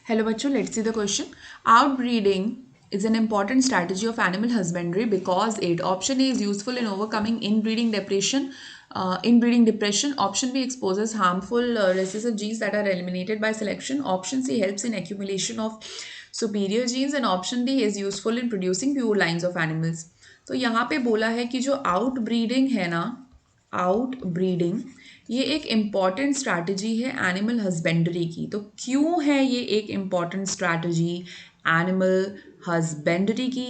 Hello bachcho, let's see the question. Outbreeding is an important strategy of animal husbandry because it option A is useful in overcoming inbreeding depression. Option B exposes harmful recessive genes that are eliminated by selection. Option C helps in accumulation of superior genes and option D is useful in producing pure lines of animals. तो यहाँ पे बोला है कि जो outbreeding है ना, outbreeding ये एक इम्पॉर्टेंट स्ट्रैटेजी है एनिमल हस्बेंड्री की। तो क्यों है ये एक इम्पॉर्टेंट स्ट्रैटेजी एनिमल हस्बेंड्री की,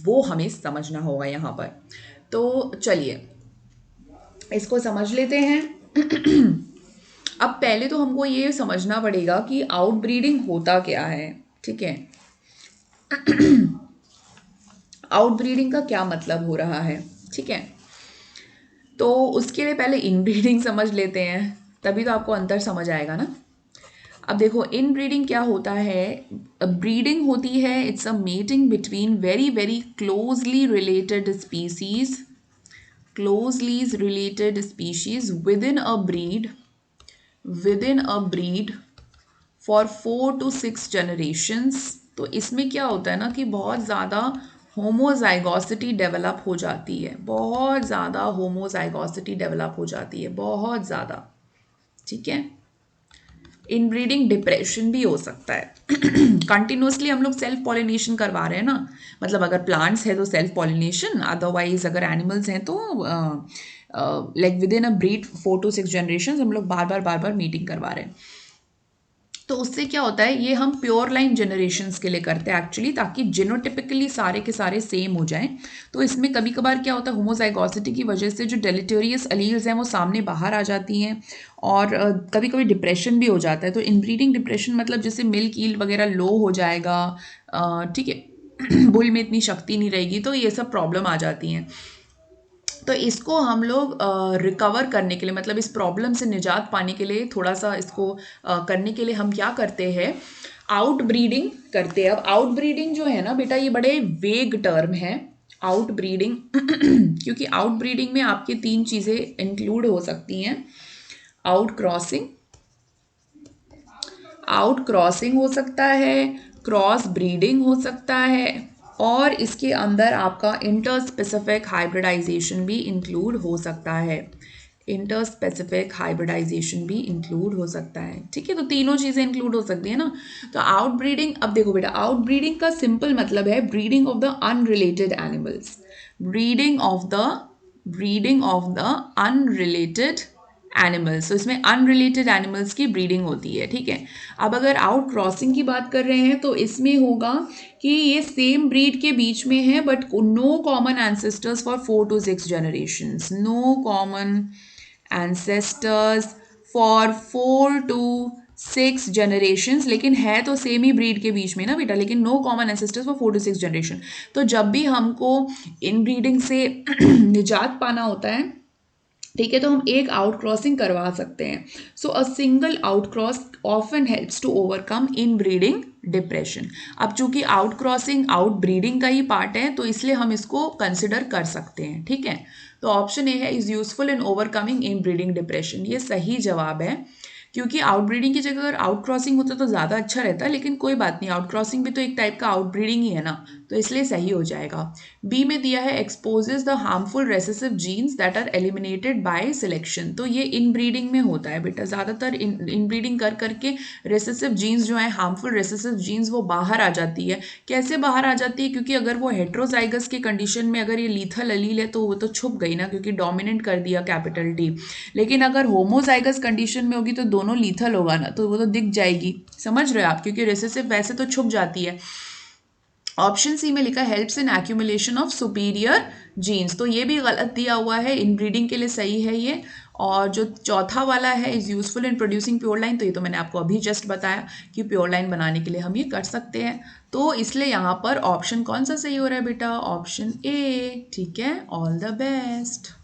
वो हमें समझना होगा यहाँ पर। तो चलिए इसको समझ लेते हैं। अब पहले तो हमको ये समझना पड़ेगा कि आउटब्रीडिंग होता क्या है, ठीक है। आउटब्रीडिंग का क्या मतलब हो रहा है, ठीक है। तो उसके लिए पहले इनब्रीडिंग समझ लेते हैं, तभी तो आपको अंतर समझ आएगा ना। अब देखो इनब्रीडिंग क्या होता है। ब्रीडिंग होती है, it's a mating between very very closely related species, closely related species within a breed for 4 to 6 generations. तो इसमें क्या होता है ना कि बहुत ज़्यादा होमोजाइगोसिटी डेवलप हो जाती है, बहुत ज़्यादा होमोजाइगोसिटी डेवलप हो जाती है, बहुत ज़्यादा, ठीक है। इनब्रीडिंग डिप्रेशन भी हो सकता है। कंटिन्यूसली हम लोग सेल्फ पॉलिनेशन करवा रहे हैं ना, मतलब अगर प्लांट्स है तो सेल्फ पॉलिनेशन, अदरवाइज अगर एनिमल्स हैं तो like with in a breed 4 to 6 generation हम लोग बार बार मीटिंग करवा रहे हैं। तो उससे क्या होता है, ये हम प्योर लाइन जनरेशन्स के लिए करते हैं एक्चुअली, ताकि जिनोटिपिकली सारे के सारे सेम हो जाएं। तो इसमें कभी कभार क्या होता है, होमोजाइगोसिटी की वजह से जो डेलेटेरियस अलील्स हैं वो सामने बाहर आ जाती हैं और कभी कभी डिप्रेशन भी हो जाता है। तो इनब्रीडिंग डिप्रेशन मतलब जैसे मिल्क यील्ड वगैरह लो हो जाएगा, ठीक है। बुल में इतनी शक्ति नहीं रहेगी, तो ये सब प्रॉब्लम आ जाती हैं। तो इसको हम लोग रिकवर करने के लिए, मतलब इस प्रॉब्लम से निजात पाने के लिए, थोड़ा सा इसको करने के लिए हम क्या करते हैं, आउट ब्रीडिंग करते हैं। अब आउट ब्रीडिंग जो है ना बेटा, ये बड़े वेग टर्म है आउट ब्रीडिंग। क्योंकि आउट ब्रीडिंग में आपकी 3 चीज़ें इंक्लूड हो सकती हैं। आउट क्रॉसिंग हो सकता है, क्रॉस ब्रीडिंग हो सकता है, और इसके अंदर आपका इंटर स्पेसिफिक हाइब्रिडाइजेशन भी इंक्लूड हो सकता है। इंटर स्पेसिफिक हाइब्रिडाइजेशन भी इंक्लूड हो सकता है, ठीक है। तो तीनों चीज़ें इंक्लूड हो सकती है ना। तो आउट ब्रीडिंग, अब देखो बेटा, आउट ब्रीडिंग का सिंपल मतलब है breeding of the unrelated animals, breeding of the unrelated animals. तो इसमें अनरिलेटेड एनिमल्स की ब्रीडिंग होती है, ठीक है। अब अगर आउट क्रॉसिंग की बात कर रहे हैं तो इसमें होगा कि ये सेम ब्रीड के बीच में है but no common ancestors for 4 to 6 generations, no common ancestors for 4 to 6 generations, लेकिन है तो सेम ही ब्रीड के बीच में ना बेटा, लेकिन no common ancestors for 4 to 6 generation. तो जब भी हमको इन ब्रीडिंग से निजात पाना होता है, ठीक है, तो हम एक आउट क्रॉसिंग करवा सकते हैं। So a single out cross often helps to overcome inbreeding depression. अब चूंकि आउट क्रॉसिंग आउट ब्रीडिंग का ही पार्ट है, तो इसलिए हम इसको कंसिडर कर सकते हैं, ठीक है। तो ऑप्शन ए है is useful in overcoming in breeding depression, ये सही जवाब है। क्योंकि आउट ब्रीडिंग की जगह अगर आउट क्रॉसिंग होता तो ज़्यादा अच्छा रहता, लेकिन कोई बात नहीं, आउट क्रॉसिंग भी तो एक टाइप का आउट ब्रीडिंग ही है ना, तो इसलिए सही हो जाएगा। बी में दिया है exposes the harmful recessive genes that are eliminated by selection. तो ये इन ब्रीडिंग में होता है बेटा, ज़्यादातर इन ब्रीडिंग कर करके रेसेसिव जीन्स जो है, हार्मफुल रेसेसिव जीन्स, वो बाहर आ जाती है। कैसे बाहर आ जाती है, क्योंकि अगर वो हेट्रोजाइगस के कंडीशन में अगर ये लीथल अलील है तो वो तो छुप गई ना, क्योंकि डोमिनेंट कर दिया कैपिटल डी। लेकिन अगर होमोजाइगस कंडीशन में होगी तो दोनों लीथल होगा ना, तो वो तो दिख जाएगी, समझ रहे हो आप, क्योंकि रेसेसिव वैसे तो छुप जाती है। ऑप्शन सी में लिखा helps in accumulation of superior genes, तो ये भी गलत दिया हुआ है, इन ब्रीडिंग के लिए सही है ये। और जो चौथा वाला है is useful in producing pure line, तो ये तो मैंने आपको अभी जस्ट बताया कि प्योर लाइन बनाने के लिए हम ये कर सकते हैं। तो इसलिए यहाँ पर ऑप्शन कौन सा सही हो रहा है बेटा, ऑप्शन ए, ठीक है। All the best.